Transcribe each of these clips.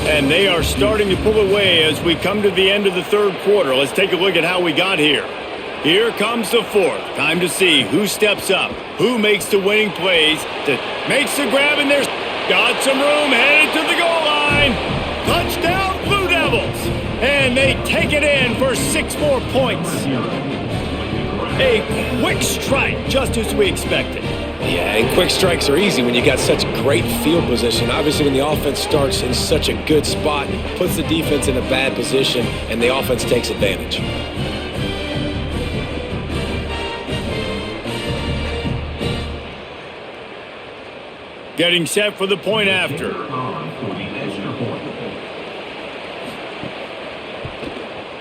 And they are starting to pull away as we come to the end of the third quarter. Let's take a look at how we got here. Here comes the fourth. Time to see who steps up, who makes the winning plays, makes the grab, and there's got some room, headed to the goal line. Touchdown, Blue Devils! And they take it in for 6 more points. A quick strike, just as we expected. Yeah, and quick strikes are easy when you got such great field position. Obviously, when the offense starts in such a good spot, puts the defense in a bad position, and the offense takes advantage. Getting set for the point after.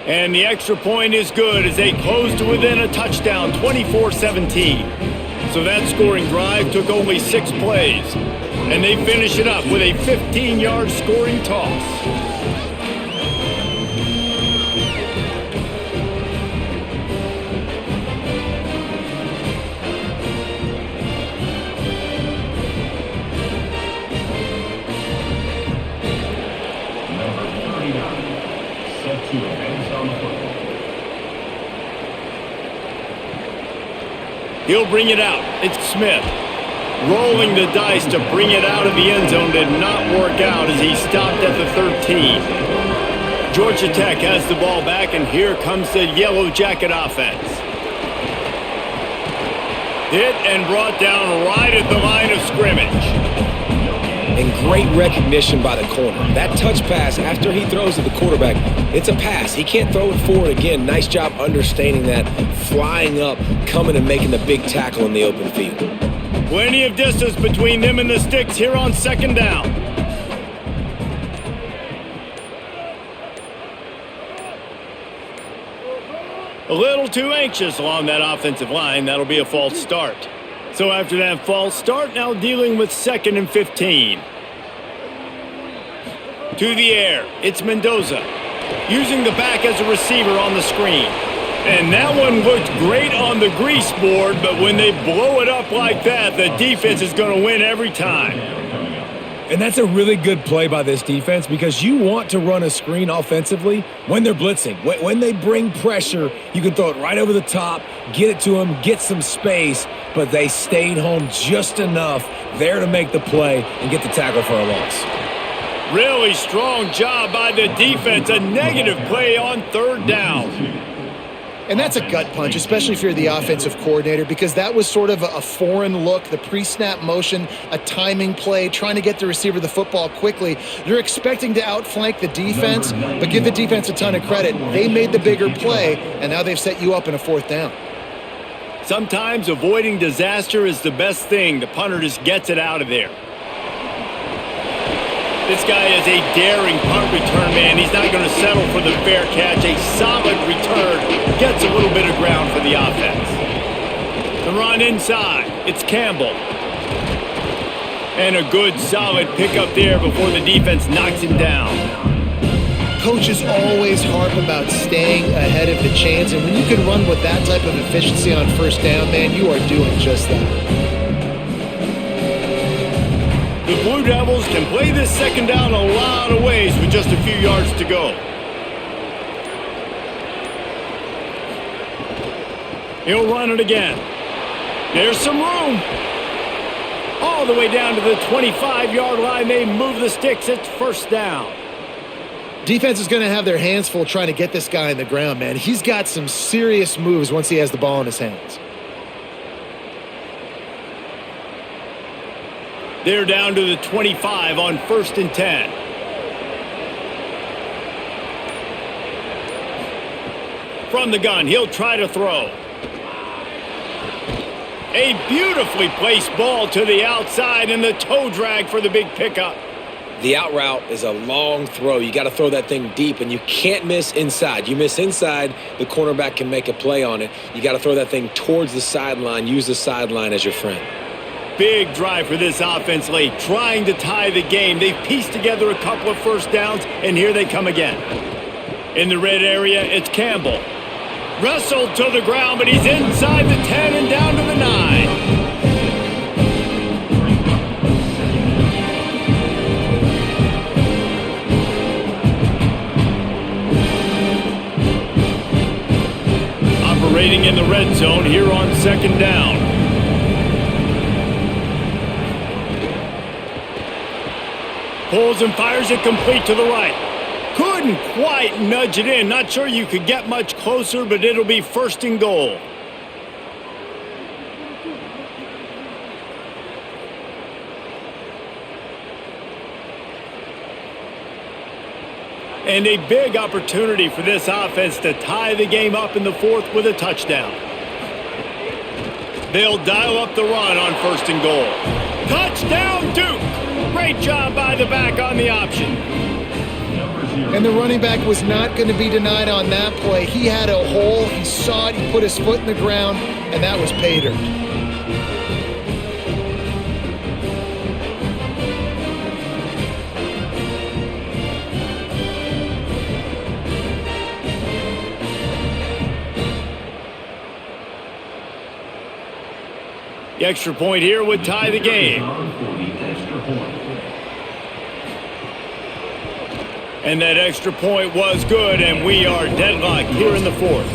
And the extra point is good as they close to within a touchdown, 24-17. So that scoring drive took only 6 plays. And they finish it up with a 15-yard scoring toss. He'll bring it out. It's Smith. Rolling the dice to bring it out of the end zone did not work out as he stopped at the 13. Georgia Tech has the ball back, and here comes the Yellow Jacket offense. Hit and brought down right at the line of scrimmage. And great recognition by the corner. That touch pass after he throws to the quarterback, it's a pass. He can't throw it forward again. Nice job understanding that, flying up, coming and making the big tackle in the open field. Plenty of distance between them and the sticks here on second down. A little too anxious along that offensive line. That'll be a false start. So after that false start, now dealing with 2nd and 15. To the air, it's Mendoza. Using the back as a receiver on the screen. And that one looked great on the grease board, but when they blow it up like that, the defense is going to win every time. And that's a really good play by this defense because you want to run a screen offensively when they're blitzing. When they bring pressure, you can throw it right over the top, get it to them, get some space, but they stayed home just enough there to make the play and get the tackle for a loss. Really strong job by the defense. A negative play on 3rd down. And that's a gut punch, especially if you're the offensive coordinator, because that was sort of a foreign look, the pre-snap motion, a timing play, trying to get the receiver the football quickly. You're expecting to outflank the defense, but give the defense a ton of credit. They made the bigger play, and now they've set you up in a 4th down. Sometimes avoiding disaster is the best thing. The punter just gets it out of there. This guy is a daring punt return man. He's not going to settle for the fair catch. A solid return gets a little bit of ground for the offense. The run inside. It's Campbell. And a good solid pickup there before the defense knocks him down. Coaches always harp about staying ahead of the chains, and when you can run with that type of efficiency on 1st down, man, you are doing just that. The Blue Devils can play this 2nd down a lot of ways with just a few yards to go. He'll run it again. There's some room. All the way down to the 25-yard line. They move the sticks. It's 1st down. Defense is going to have their hands full trying to get this guy on the ground, man. He's got some serious moves once he has the ball in his hands. They're down to the 25 on 1st and 10. From the gun, he'll try to throw. A beautifully placed ball to the outside and the toe drag for the big pickup. The out route is a long throw. You got to throw that thing deep, and you can't miss inside. You miss inside, the cornerback can make a play on it. You got to throw that thing towards the sideline. Use the sideline as your friend. Big drive for this offense late, trying to tie the game. They've pieced together a couple of 1st downs, and here they come again. In the red area, it's Campbell. Wrestled to the ground, but he's inside the 10 and down to the 9. operating in the red zone here on second down. Pulls and fires it complete to the right. Couldn't quite nudge it in. Not sure you could get much closer, but it'll be first and goal. And a big opportunity for this offense to tie the game up in the fourth with a touchdown. They'll dial up the run on first and goal. Touchdown, Duke! Great job by the back on the option. And the running back was not going to be denied on that play. He had a hole, he saw it, he put his foot in the ground, and that was pay dirt. The extra point here would tie the game. And that extra point was good, and we are deadlocked here in the fourth.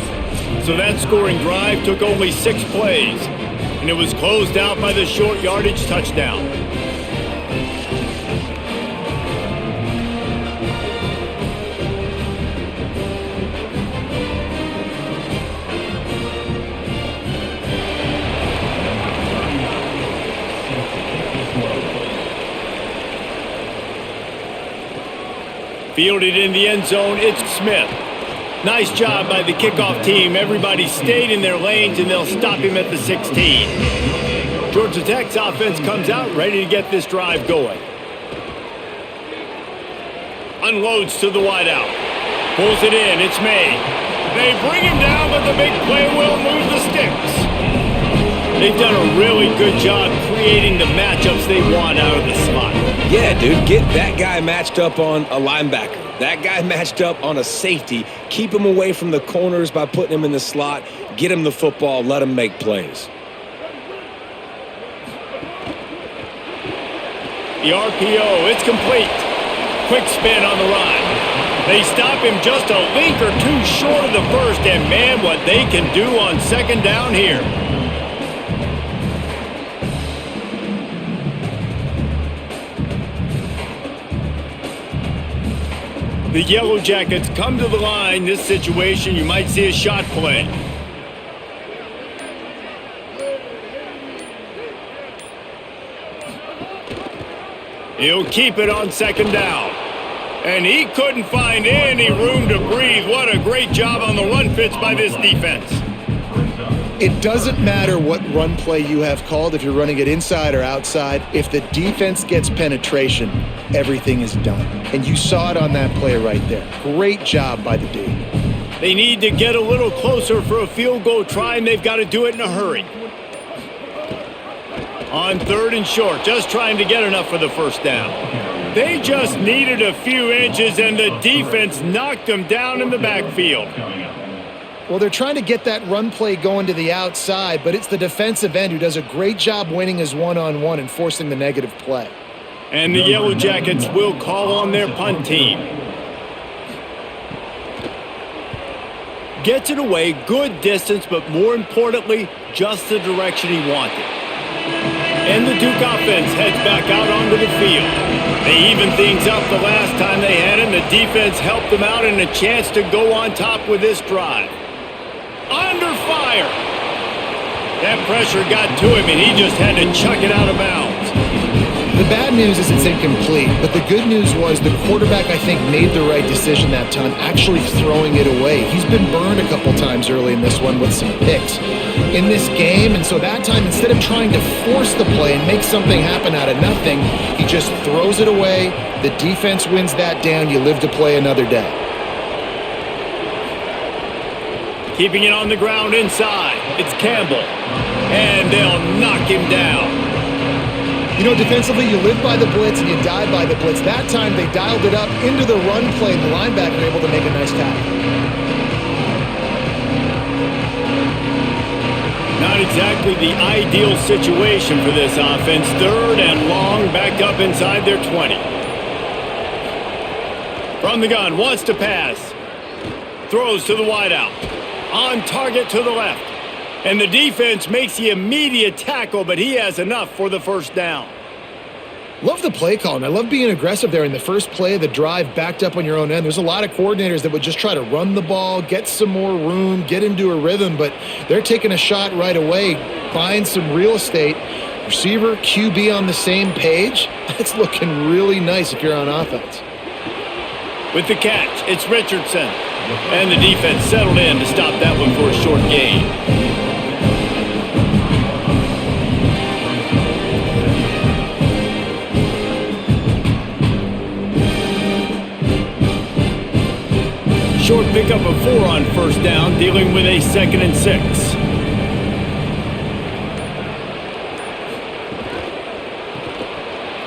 So that scoring drive took only 6 plays, and it was closed out by the short yardage touchdown. Fielded in the end zone, it's Smith. Nice job by the kickoff team. Everybody stayed in their lanes, and they'll stop him at the 16. Georgia Tech's offense comes out ready to get this drive going. Unloads to the wideout. Pulls it in, it's May. They bring him down, but the big play will move the sticks. They've done a really good job creating the matchups they want out of the slot. Yeah, dude, get that guy matched up on a linebacker. That guy matched up on a safety. Keep him away from the corners by putting him in the slot. Get him the football. Let him make plays. The RPO, it's complete. Quick spin on the run. They stop him just a link or two short of the first, and man, what they can do on second down here. The Yellow Jackets come to the line. This situation, you might see a shot play. He'll keep it on second down. And he couldn't find any room to breathe. What a great job on the run fits by this defense. It doesn't matter what run play you have called, if you're running it inside or outside. If the defense gets penetration, everything is done. And you saw it on that play right there. Great job by the D. They need to get a little closer for a field goal try, and they've got to do it in a hurry. On third and short, just trying to get enough for the first down. They just needed a few inches, and the defense knocked them down in the backfield. Well, they're trying to get that run play going to the outside, but it's the defensive end who does a great job winning his one-on-one and forcing the negative play. And the Yellow Jackets will call on their punt team. Gets it away, good distance, but more importantly, just the direction he wanted. And the Duke offense heads back out onto the field. They evened things up the last time they had it, and the defense helped them out and a chance to go on top with this drive. Under fire. That pressure got to him, and he just had to chuck it out of bounds. The bad news is it's incomplete, but the good news was the quarterback, I think, made the right decision that time, actually throwing it away. He's been burned a couple times early in this one with some picks in this game, and so that time, instead of trying to force the play and make something happen out of nothing, he just throws it away. The defense wins that down. You live to play another day. Keeping it on the ground inside. It's Campbell. And they'll knock him down. You know, defensively, you live by the blitz and you die by the blitz. That time, they dialed it up into the run play, and the linebacker able to make a nice tackle. Not exactly the ideal situation for this offense. Third and long, back up inside their 20. From the gun, wants to pass. Throws to the wideout. On target to the left. And the defense makes the immediate tackle, but he has enough for the first down. Love the play call, and I love being aggressive there in the first play of the drive, backed up on your own end. There's a lot of coordinators that would just try to run the ball, get some more room, get into a rhythm, but they're taking a shot right away, buying some real estate. Receiver, QB on the same page. That's looking really nice if you're on offense. With the catch, it's Richardson. And the defense settled in to stop that one for a short gain. Short pickup of 4 on first down, dealing with a 2nd and 6.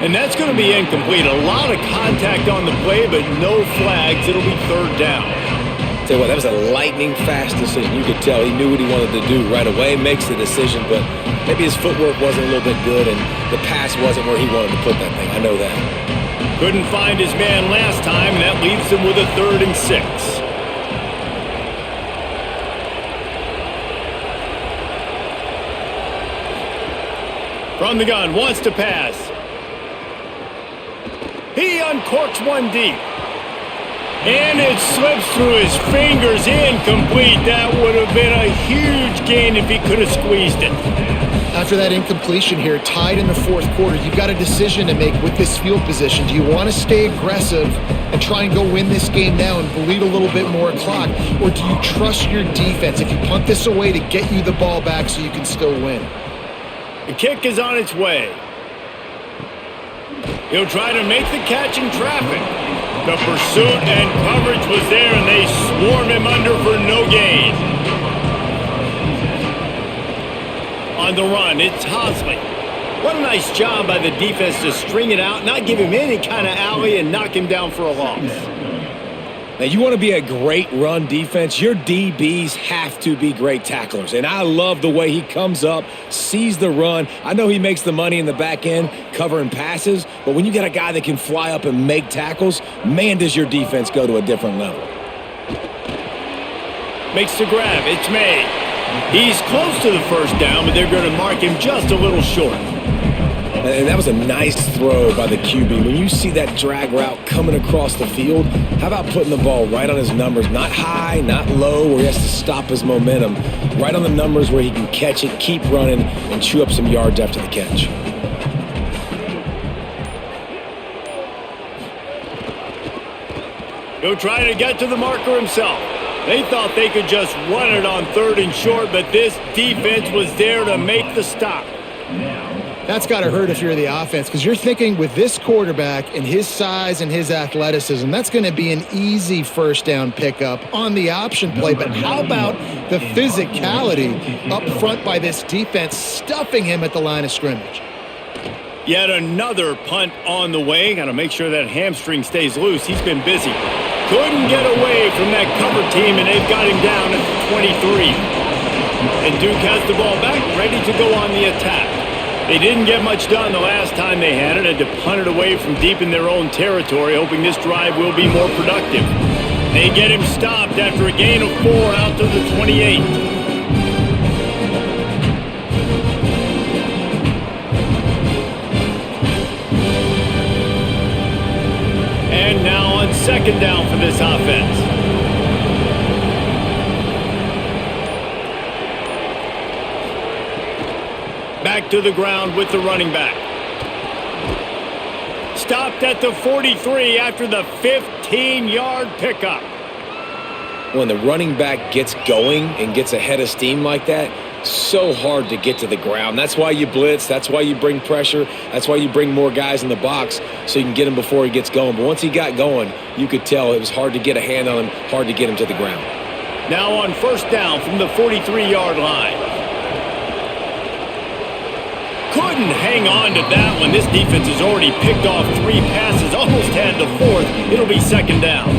And that's going to be incomplete. A lot of contact on the play, but no flags. It'll be 3rd down. Tell you what, that was a lightning-fast decision. You could tell he knew what he wanted to do right away, makes the decision, but maybe his footwork wasn't a little bit good, and the pass wasn't where he wanted to put that thing. I know that. Couldn't find his man last time, and that leaves him with a 3rd and 6. From the gun, wants to pass. He uncorks one deep. And it slips through his fingers, incomplete. That would have been a huge gain if he could have squeezed it. After that incompletion here, tied in the 4th quarter, you've got a decision to make with this field position. Do you want to stay aggressive and try and go win this game now and bleed a little bit more clock? Or do you trust your defense if you punt this away to get you the ball back so you can still win? The kick is on its way. He'll try to make the catch in traffic. The pursuit and coverage was there, and they swarm him under for no gain. On the run, it's Hosley. What a nice job by the defense to string it out, not give him any kind of alley, and knock him down for a loss. Now, you want to be a great run defense, your DBs have to be great tacklers. And I love the way he comes up, sees the run. I know he makes the money in the back end covering passes, but when you got a guy that can fly up and make tackles, man, does your defense go to a different level. Makes the grab. It's May. He's close to the first down, but they're going to mark him just a little short. And that was a nice throw by the QB. When you see that drag route coming across the field, how about putting the ball right on his numbers? Not high, not low, where he has to stop his momentum. Right on the numbers where he can catch it, keep running, and chew up some yards after the catch. He'll try to get to the marker himself. They thought they could just run it on 3rd and short, but this defense was there to make the stop. That's got to hurt if you're the offense, because you're thinking with this quarterback and his size and his athleticism, that's going to be an easy first down pickup on the option play. But how about the physicality up front by this defense, stuffing him at the line of scrimmage? Yet another punt on the way. Got to make sure that hamstring stays loose. He's been busy. Couldn't get away from that cover team, and they've got him down at the 23. And Duke has the ball back, ready to go on the attack. They didn't get much done the last time they had it. Had to punt it away from deep in their own territory, hoping this drive will be more productive. They get him stopped after a gain of 4 out to the 28. And now on 2nd down for this offense. Back to the ground with the running back. Stopped at the 43 after the 15-yard pickup. When the running back gets going and gets ahead of steam like that, so hard to get to the ground. That's why you blitz. That's why you bring pressure. That's why you bring more guys in the box so you can get him before he gets going. But once he got going, you could tell it was hard to get a hand on him, hard to get him to the ground. Now on first down from the 43-yard line. Couldn't hang on to that one. This defense has already picked off 3 passes, almost had the 4th. It'll be 2nd down.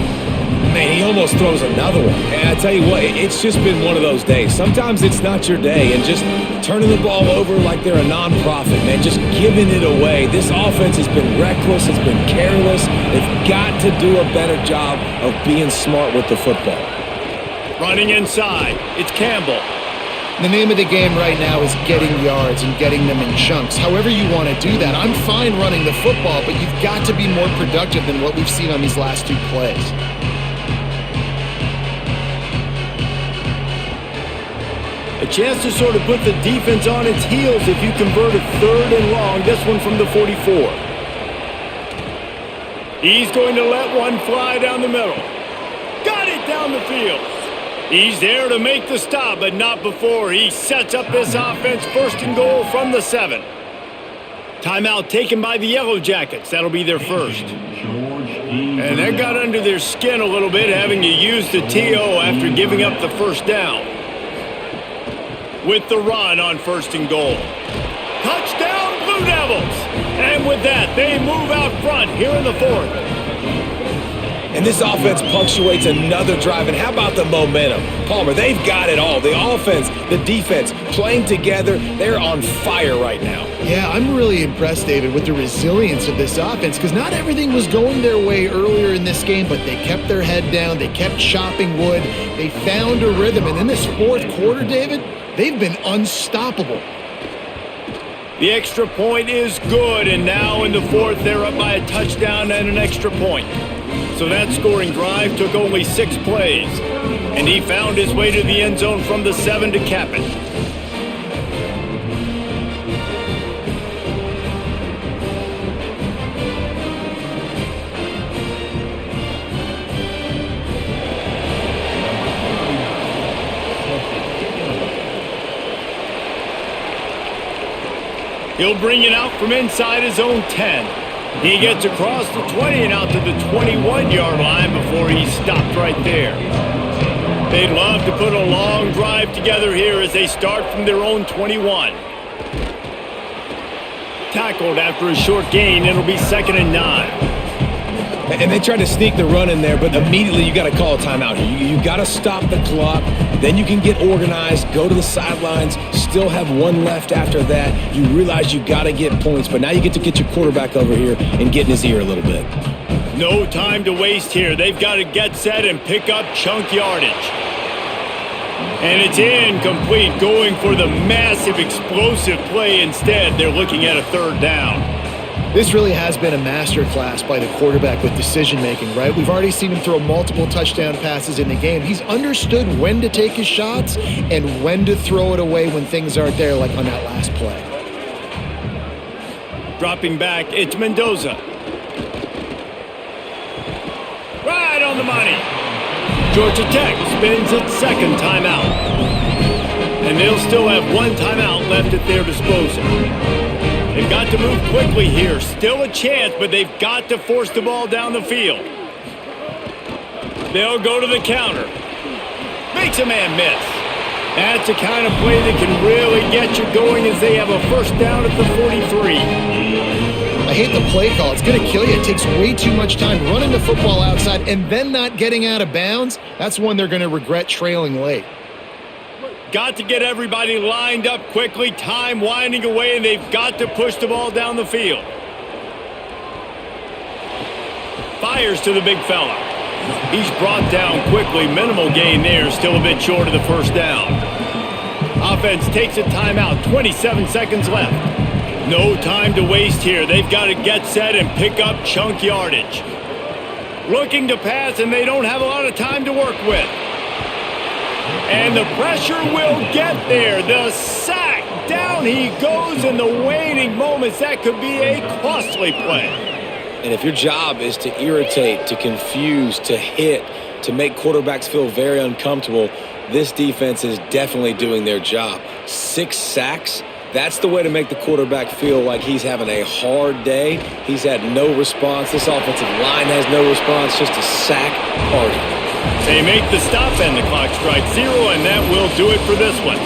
Man, he almost throws another one. And I tell you what, it's just been one of those days. Sometimes it's not your day, and just turning the ball over like they're a nonprofit, man, just giving it away. This offense has been reckless, it's been careless. They've got to do a better job of being smart with the football. Running inside, it's Campbell. The name of the game right now is getting yards and getting them in chunks. However you want to do that. I'm fine running the football, but you've got to be more productive than what we've seen on these last two plays. A chance to sort of put the defense on its heels if you convert a 3rd and long. This one from the 44. He's going to let one fly down the middle. Got it down the field. He's there to make the stop, but not before he sets up this offense. 1st and goal from the 7. Timeout taken by the Yellow Jackets. That'll be their first. And that got under their skin a little bit, having to use the TO after giving up the 1st down. With the run on 1st and goal. Touchdown, Blue Devils! And with that, they move out front here in the 4th. And this offense punctuates another drive. And how about the momentum? Palmer, they've got it all. The offense, the defense, playing together. They're on fire right now. Yeah, I'm really impressed, David, with the resilience of this offense because not everything was going their way earlier in this game, but they kept their head down. They kept chopping wood. They found a rhythm. And in this 4th quarter, David, they've been unstoppable. The extra point is good, and now in the 4th, they're up by a touchdown and an extra point. So that scoring drive took only 6 plays, and he found his way to the end zone from the 7 to cap it. He'll bring it out from inside his own 10. He gets across the 20 and out to the 21-yard line before he's stopped right there. They'd love to put a long drive together here as they start from their own 21. Tackled after a short gain, it'll be 2nd and 9. And they tried to sneak the run in there, but immediately you got to call a timeout here. You got to stop the clock. Then you can get organized, go to the sidelines, still have one left after that. You realize you got to get points, but now you get to get your quarterback over here and get in his ear a little bit. No time to waste here. They've got to get set and pick up chunk yardage. And it's incomplete, going for the massive explosive play instead. They're looking at a 3rd down. This really has been a masterclass by the quarterback with decision-making, right? We've already seen him throw multiple touchdown passes in the game. He's understood when to take his shots and when to throw it away when things aren't there, like on that last play. Dropping back, it's Mendoza. Right on the money. Georgia Tech spins its 2nd timeout. And they'll still have 1 timeout left at their disposal. They've got to move quickly here. Still a chance, but they've got to force the ball down the field. They'll go to the counter. Makes a man miss. That's the kind of play that can really get you going as they have a 1st down at the 43. I hate the play call. It's going to kill you. It takes way too much time running the football outside and then not getting out of bounds. That's one they're going to regret trailing late. Got to get everybody lined up quickly. Time winding away, and they've got to push the ball down the field. Fires to the big fella. He's brought down quickly. Minimal gain there. Still a bit short of the 1st down. Offense takes a timeout. 27 seconds left. No time to waste here. They've got to get set and pick up chunk yardage. Looking to pass, and they don't have a lot of time to work with. And the pressure will get there. The sack. Down he goes in the waning moments. That could be a costly play. And if your job is to irritate, to confuse, to hit, to make quarterbacks feel very uncomfortable, this defense is definitely doing their job. 6 sacks. That's the way to make the quarterback feel like he's having a hard day. He's had no response. This offensive line has no response. Just a sack party. They make the stop and the clock strikes 0, and that will do it for this one.